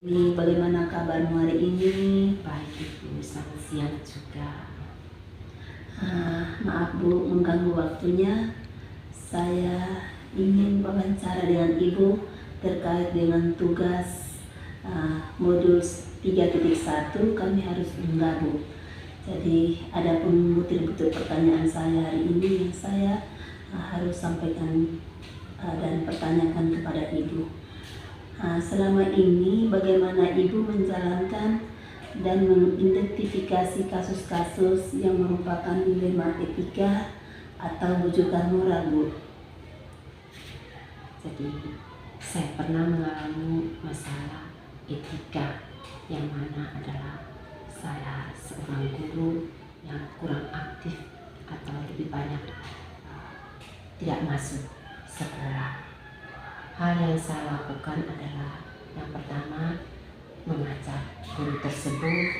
Ini bagaimana kabarmu hari ini? Baik Ibu, selamat siang juga. Maaf Bu, mengganggu waktunya. Saya ingin wawancara dengan Ibu terkait dengan tugas modul 3.1. Kami harus unggah Bu. Jadi ada pun butir-butir pertanyaan saya hari ini yang saya harus sampaikan dan pertanyakan kepada Ibu. Selama ini bagaimana Ibu menjalankan dan mengidentifikasi kasus-kasus yang merupakan dilema etika atau bujukan moral, Bu? Jadi saya pernah mengalami masalah etika yang mana adalah saya seorang guru yang kurang aktif atau lebih banyak tidak masuk sekolah. Hal yang saya lakukan adalah yang pertama mengajak guru tersebut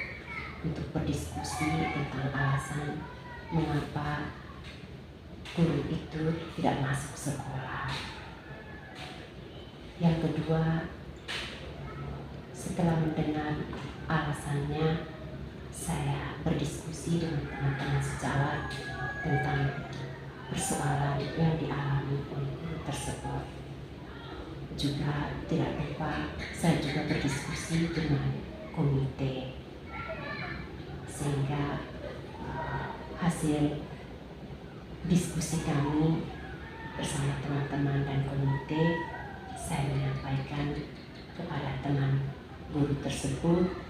untuk berdiskusi tentang alasan mengapa guru itu tidak masuk sekolah. Yang kedua, setelah mendengar alasannya, saya berdiskusi dengan teman-teman sejawat tentang persoalan yang dialami oleh guru tersebut. Juga tidak lupa saya juga berdiskusi dengan komite, sehingga hasil diskusi kami bersama teman-teman dan komite, saya menyampaikan kepada teman guru tersebut,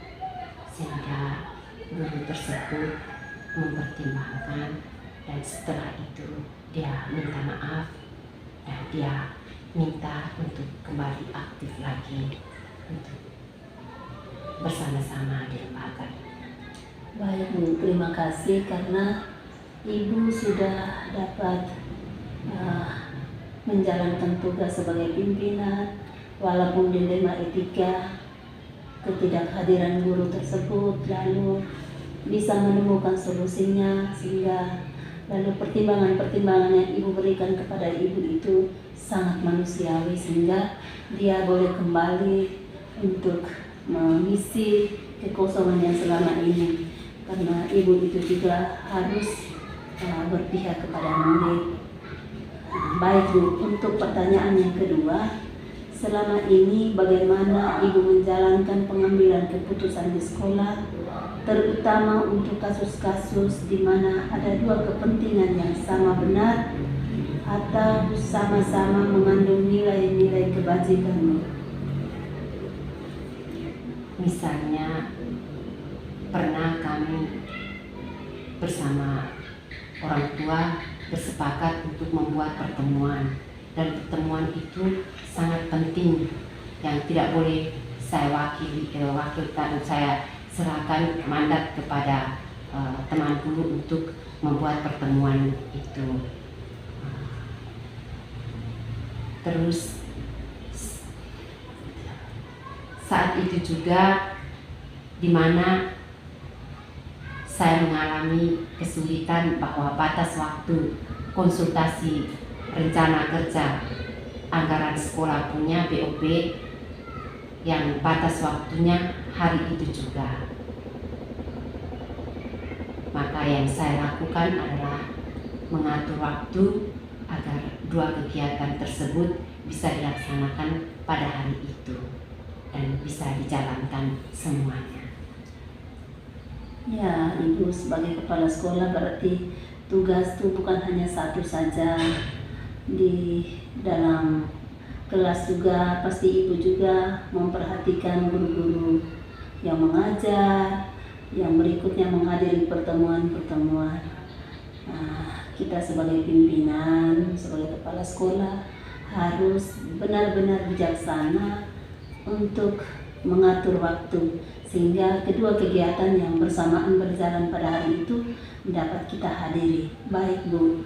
sehingga guru tersebut mempertimbangkan, dan setelah itu dia minta maaf dan dia minta untuk kembali aktif lagi untuk bersama-sama di lembaga. Baik Bu, terima kasih karena Ibu sudah dapat menjalankan tugas sebagai pimpinan walaupun dilema etika, ketidakhadiran guru tersebut, lalu bisa menemukan solusinya, sehingga lalu pertimbangan-pertimbangan yang Ibu berikan kepada Ibu itu sangat manusiawi, sehingga dia boleh kembali untuk mengisi kekosongan yang selama ini, karena Ibu itu juga harus berpihak kepada murid. Baik Bu, untuk pertanyaan yang kedua, selama ini bagaimana Ibu menjalankan pengambilan keputusan di sekolah, terutama untuk kasus-kasus di mana ada dua kepentingan yang sama benar atau sama-sama mengandung nilai-nilai kebajikan? Misalnya pernah kami bersama orang tua bersepakat untuk membuat pertemuan, dan pertemuan itu sangat penting yang tidak boleh saya wakilkan, saya serahkan mandat kepada teman guru untuk membuat pertemuan itu. Terus saat itu juga di mana saya mengalami kesulitan bahwa batas waktu konsultasi rencana kerja anggaran sekolah punya BOP yang batas waktunya hari itu juga. Maka yang saya lakukan adalah mengatur waktu agar dua kegiatan tersebut bisa dilaksanakan pada hari itu dan bisa dijalankan semuanya. Ya, Ibu sebagai kepala sekolah berarti tugas itu bukan hanya satu saja. Di dalam kelas juga pasti Ibu juga memperhatikan guru-guru yang mengajar, yang berikutnya menghadiri pertemuan-pertemuan. Kita sebagai pimpinan, sebagai kepala sekolah harus benar-benar bijaksana untuk mengatur waktu, sehingga kedua kegiatan yang bersamaan berjalan pada hari itu dapat kita hadiri. Baik Bu,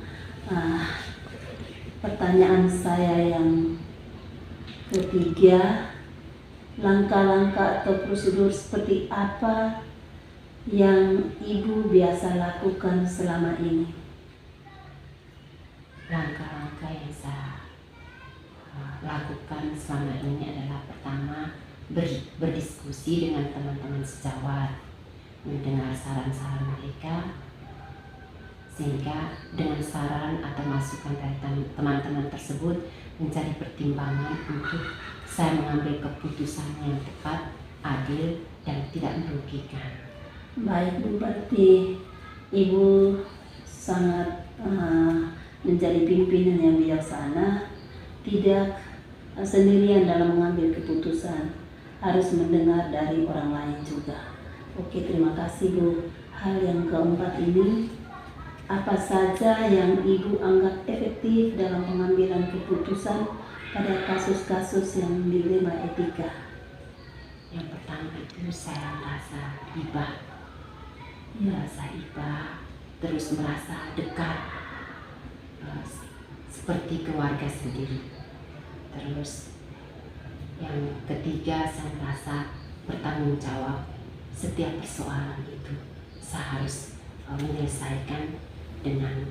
pertanyaan saya yang ketiga, langkah-langkah atau prosedur seperti apa yang Ibu biasa lakukan selama ini? Langkah-langkah yang saya lakukan selama ini adalah pertama, berdiskusi dengan teman-teman sejawat, mendengar saran-saran mereka, sehingga dengan saran atau masukan dari teman-teman tersebut menjadi pertimbangan untuk saya mengambil keputusan yang tepat, adil, dan tidak merugikan. Baik Bu, berarti Ibu sangat menjadi pimpinan yang bijaksana, tidak sendirian dalam mengambil keputusan, harus mendengar dari orang lain juga. Oke, terima kasih Bu. Hal yang keempat ini, apa saja yang Ibu anggap efektif dalam pengambilan keputusan pada kasus-kasus yang dilema etika? Yang pertama itu saya merasa iba, terus merasa dekat, seperti keluarga sendiri. Terus yang ketiga, saya merasa bertanggung jawab. Setiap persoalan itu saya harus menyelesaikan dengan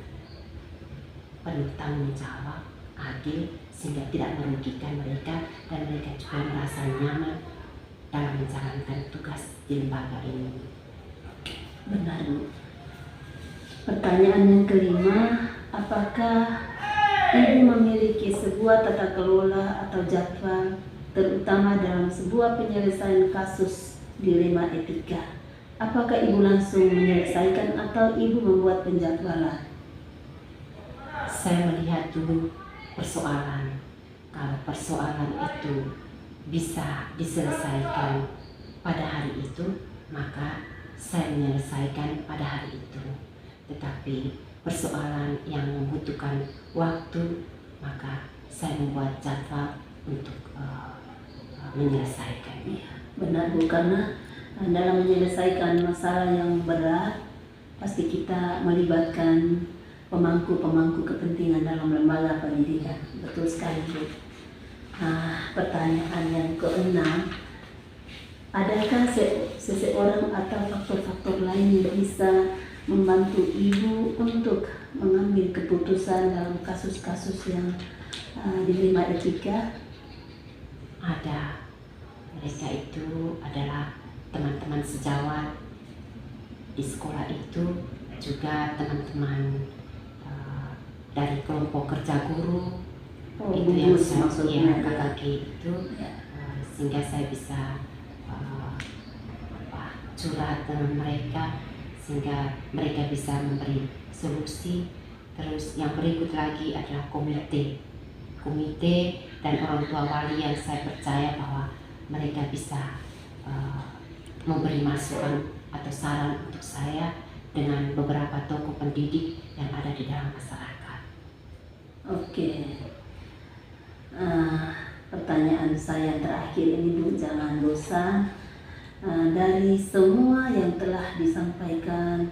penuh tanggung jawab, adil, sehingga tidak merugikan mereka dan mereka juga merasa nyaman dalam menjalankan tugas di lembaga ini. Benar Bu. Pertanyaan yang kelima, apakah Ibu memiliki sebuah tata kelola atau jadwal, terutama dalam sebuah penyelesaian kasus dilema etika? Apakah Ibu langsung menyelesaikan atau Ibu membuat penjadwalan? Saya melihat dulu persoalan. Kalau persoalan itu bisa diselesaikan pada hari itu, maka saya menyelesaikan pada hari itu. Tetapi persoalan yang membutuhkan waktu, maka saya membuat jadwal untuk menyelesaikannya. Benar Bu, karena dalam menyelesaikan masalah yang berat, pasti kita melibatkan pemangku kepentingan dalam lembaga pendidikan. Betul sekali Bu. Pertanyaan yang keenam, adakah seseorang atau faktor-faktor lain yang bisa membantu Ibu untuk mengambil keputusan dalam kasus-kasus yang dilema etika? Ada. Mereka itu adalah teman-teman sejawat di sekolah itu, juga teman-teman dari kelompok kerja guru. Itu yang saya KKG itu, sehingga saya bisa curhat dengan mereka, sehingga mereka bisa memberi solusi. Terus yang berikut lagi adalah komite dan orang tua wali yang saya percaya bahwa mereka bisa memberi masukan atau saran untuk saya dengan beberapa tokoh pendidik yang ada di dalam masyarakat. Oke. Pertanyaan saya terakhir ini Bu, jangan bosan. Dari semua yang telah disampaikan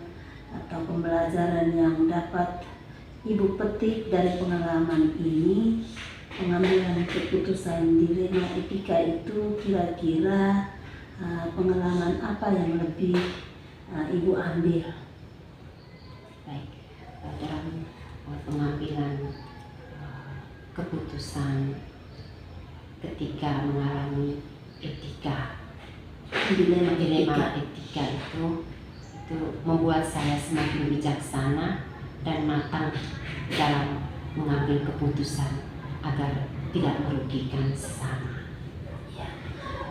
atau pembelajaran yang dapat Ibu petik dari pengalaman ini, pengambilan keputusan dilema etika itu kira-kira pengalaman apa yang lebih Ibu ambil? Baik, dalam pengambilan keputusan ketika mengalami dilema etika itu membuat saya semakin bijaksana dan matang dalam mengambil keputusan agar tidak merugikan sesama. Ya.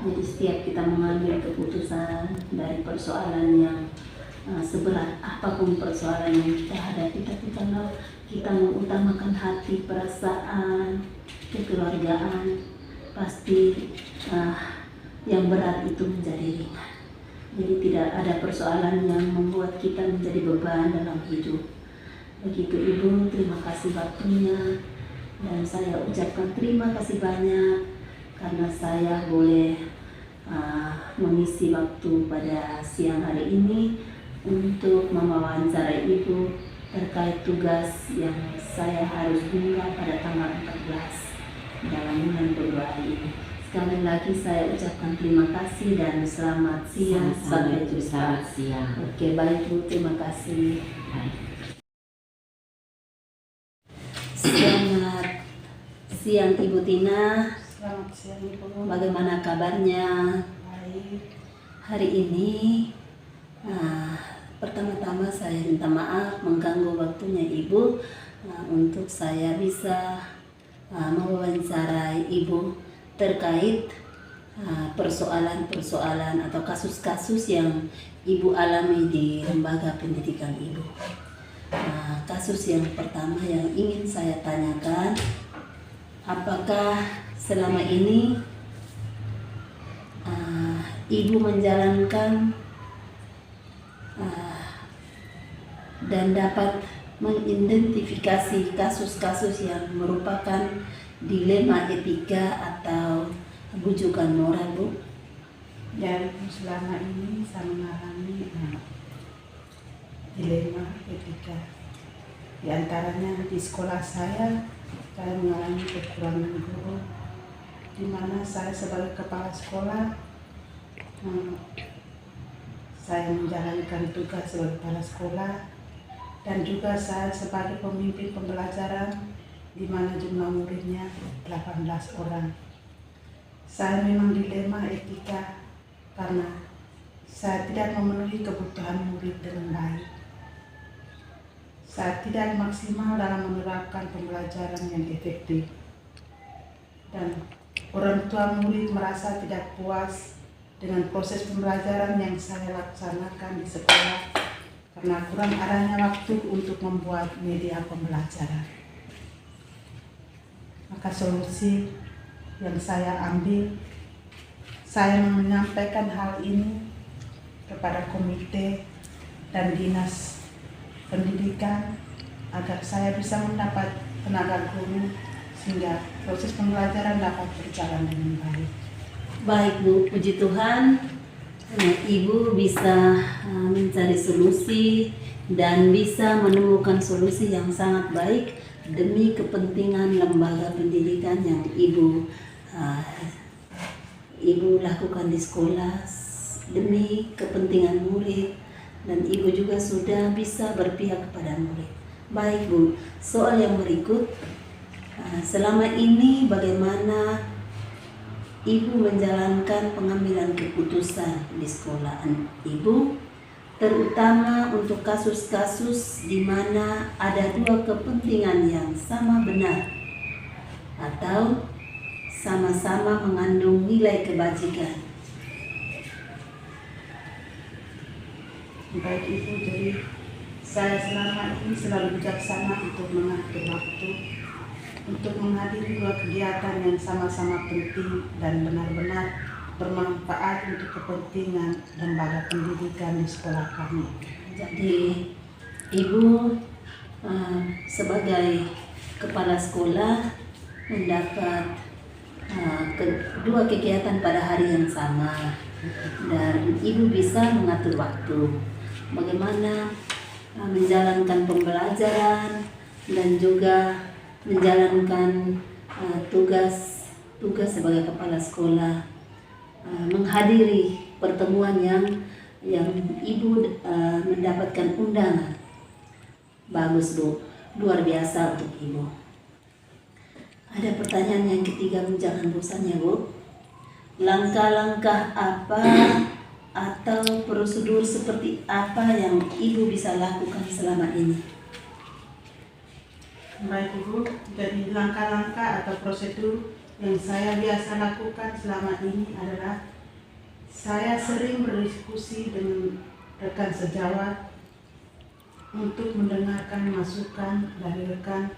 Jadi setiap kita mengambil keputusan dari persoalan yang seberat apapun persoalan yang kita hadapi, tapi kalau kita mengutamakan hati, perasaan, kekeluargaan, pasti yang berat itu menjadi ringan. Jadi tidak ada persoalan yang membuat kita menjadi beban dalam hidup. Begitu Ibu, terima kasih waktunya, dan saya ucapkan terima kasih banyak karena saya boleh mengisi waktu pada siang hari ini untuk mewawancarai Ibu terkait tugas yang saya harus unggah pada tanggal 14 dalam bulan Februari ini. Sekali lagi saya ucapkan terima kasih dan selamat siang. Sampai jumpa. Oke, baik Bu, terima kasih. Selamat siang Ibu Tina. Selamat siang Ibu. Bagaimana kabarnya Baik. hari ini? Pertama-tama saya minta maaf mengganggu waktunya Ibu untuk saya bisa mewawancarai Ibu terkait persoalan-persoalan atau kasus-kasus yang Ibu alami di lembaga pendidikan Ibu. Kasus yang pertama yang ingin saya tanyakan, apakah selama ini Ibu menjalankan dan dapat mengidentifikasi kasus-kasus yang merupakan dilema etika atau bujukan moral, Bu? Ya, selama ini saya mengalami dilema etika. Di antaranya di sekolah saya mengalami kekurangan guru, di mana saya sebagai kepala sekolah saya menjalankan tugas sebagai kepala sekolah, dan juga saya sebagai pemimpin pembelajaran di mana jumlah muridnya 18 orang. Saya memang dilema etika karena saya tidak memenuhi kebutuhan murid dengan baik. Saya tidak maksimal dalam menerapkan pembelajaran yang efektif, dan orang tua murid merasa tidak puas dengan proses pembelajaran yang saya laksanakan di sekolah karena kurang adanya waktu untuk membuat media pembelajaran. Maka solusi yang saya ambil, saya menyampaikan hal ini kepada komite dan dinas pendidikan agar saya bisa mendapat tenaga guru sehingga proses pembelajaran dapat berjalan dengan baik. Baik, Bu, puji Tuhan, Ibu bisa mencari solusi dan bisa menemukan solusi yang sangat baik demi kepentingan lembaga pendidikan yang Ibu lakukan di sekolah, demi kepentingan murid, dan Ibu juga sudah bisa berpihak kepada murid. Baik, Bu, soal yang berikut, selama ini bagaimana Ibu menjalankan pengambilan keputusan di sekolahan Ibu, terutama untuk kasus-kasus di mana ada dua kepentingan yang sama benar atau sama-sama mengandung nilai kebajikan. Baik Ibu, jadi saya selama ini selalu bijaksana untuk mengatur waktu, untuk menghadiri dua kegiatan yang sama-sama penting dan benar-benar bermanfaat untuk kepentingan lembaga pendidikan di sekolah kami. Jadi Ibu sebagai kepala sekolah mendapat kedua kegiatan pada hari yang sama, dan Ibu bisa mengatur waktu, bagaimana menjalankan pembelajaran dan juga menjalankan tugas sebagai kepala sekolah, menghadiri pertemuan yang Ibu mendapatkan undangan. Bagus, Bu, luar biasa untuk Ibu. Ada pertanyaan yang ketiga, Bu, jangan bosan ya, Bu. Langkah-langkah apa atau prosedur seperti apa yang Ibu bisa lakukan selama ini? Baik Ibu, jadi langkah-langkah atau prosedur yang saya biasa lakukan selama ini adalah saya sering berdiskusi dengan rekan sejawat untuk mendengarkan masukan dari rekan,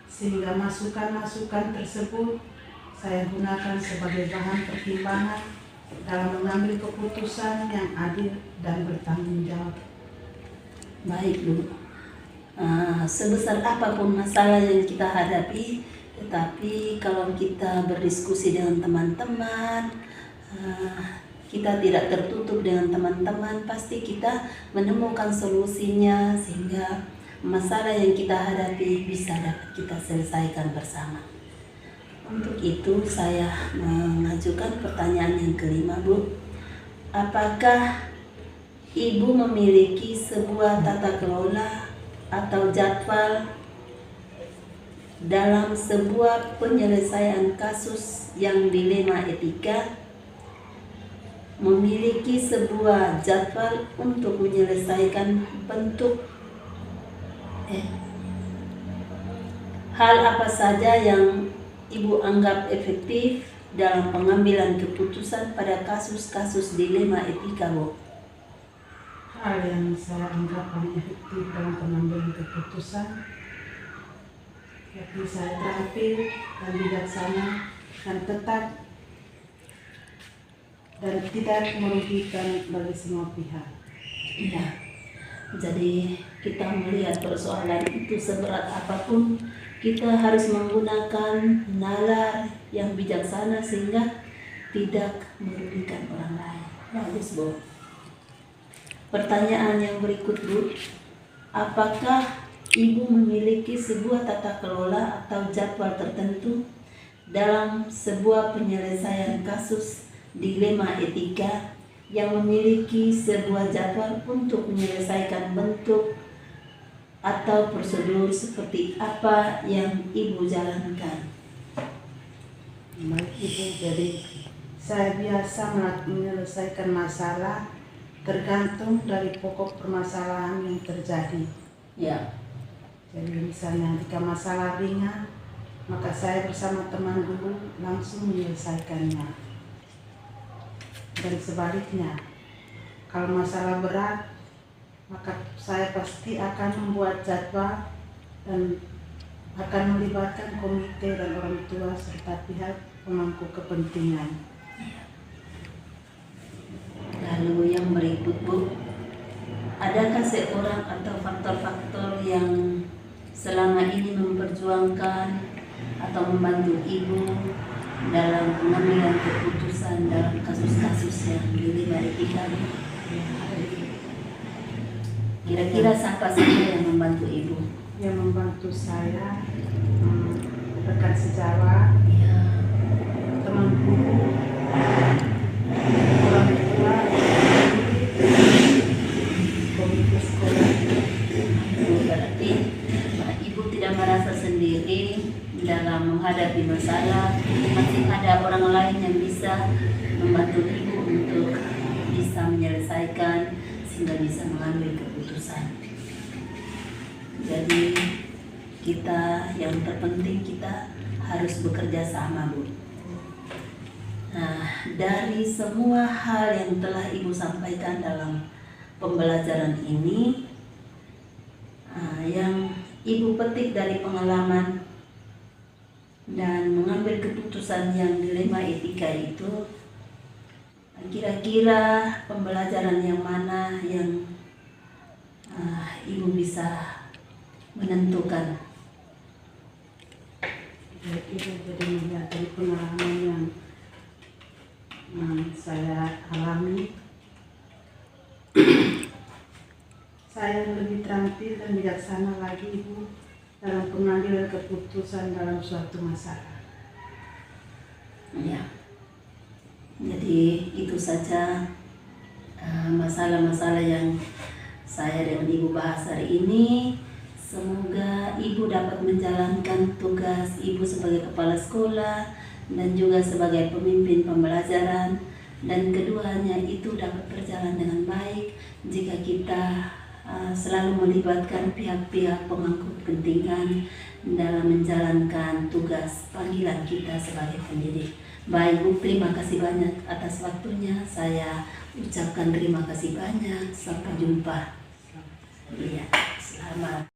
sehingga masukan-masukan tersebut saya gunakan sebagai bahan pertimbangan dalam mengambil keputusan yang adil dan bertanggung jawab. Baik, Bu. Sebesar apapun masalah yang kita hadapi, tetapi kalau kita berdiskusi dengan teman-teman, kita tidak tertutup dengan teman-teman, pasti kita menemukan solusinya sehingga masalah yang kita hadapi bisa dapat kita selesaikan bersama. Untuk itu saya mengajukan pertanyaan yang kelima, Bu. Apakah Ibu memiliki sebuah tata kelola atau jadwal dalam sebuah penyelesaian kasus yang dilema etika, memiliki sebuah jadwal untuk menyelesaikan hal apa saja yang Ibu anggap efektif dalam pengambilan keputusan pada kasus-kasus dilema etika, Bu? Hal yang saya anggap paling efektif dalam pengambilan keputusan, yakni saya terampil dan bijaksana dan tetap dan tidak merugikan bagi semua pihak. Iya. Jadi kita melihat persoalan itu seberat apapun, kita harus menggunakan nalar yang bijaksana sehingga tidak merugikan orang lain. Bagus, Bu. Pertanyaan yang berikut, Bu. Apakah Ibu memiliki sebuah tata kelola atau jadwal tertentu dalam sebuah penyelesaian kasus dilema etika yang memiliki sebuah jadwal untuk menyelesaikan bentuk atau prosedur seperti apa yang Ibu jalankan? Baik Ibu, jadi saya biasa menyelesaikan masalah tergantung dari pokok permasalahan yang terjadi. Ya. Jadi misalnya jika masalah ringan, maka saya bersama teman guru langsung menyelesaikannya. Dan sebaliknya, kalau masalah berat, maka saya pasti akan membuat jadwal dan akan melibatkan komite dan orang tua serta pihak pemangku kepentingan. Lalu yang berikut, Bu, adakah seorang atau faktor-faktor yang selama ini memperjuangkan atau membantu Ibu dalam pengambilan keputusan dalam kasus-kasus yang dilema etika? Kira-kira siapa saja yang membantu Ibu? Yang membantu saya rekan sejawat, Ya. teman guru, orang tua, komite sekolah. Berarti Ibu tidak merasa sendiri dalam menghadapi masalah, masih ada orang lain yang bisa membantu Ibu untuk bisa menyelesaikan sehingga bisa mengambil keputusan. Jadi kita yang terpenting kita harus bekerja sama, Bu. Nah, dari semua hal yang telah Ibu sampaikan dalam pembelajaran ini, yang Ibu petik dari pengalaman dan mengambil keputusan yang dilema etika itu, kira-kira pembelajaran yang mana yang Ibu bisa menentukan? Ibu jadi melihat dari pengalaman yang saya alami, saya lebih terampil dan bijaksana lagi Ibu dalam pengambilan keputusan dalam suatu masalah. Ya. Jadi itu saja masalah-masalah yang saya dengan Ibu bahas hari ini. Semoga Ibu dapat menjalankan tugas Ibu sebagai kepala sekolah dan juga sebagai pemimpin pembelajaran, dan keduanya itu dapat berjalan dengan baik jika kita selalu melibatkan pihak-pihak pemangku kepentingan dalam menjalankan tugas panggilan kita sebagai pendidik. Baik, Bu, terima kasih banyak atas waktunya. Saya ucapkan terima kasih banyak. Sampai jumpa. Iya, selamat.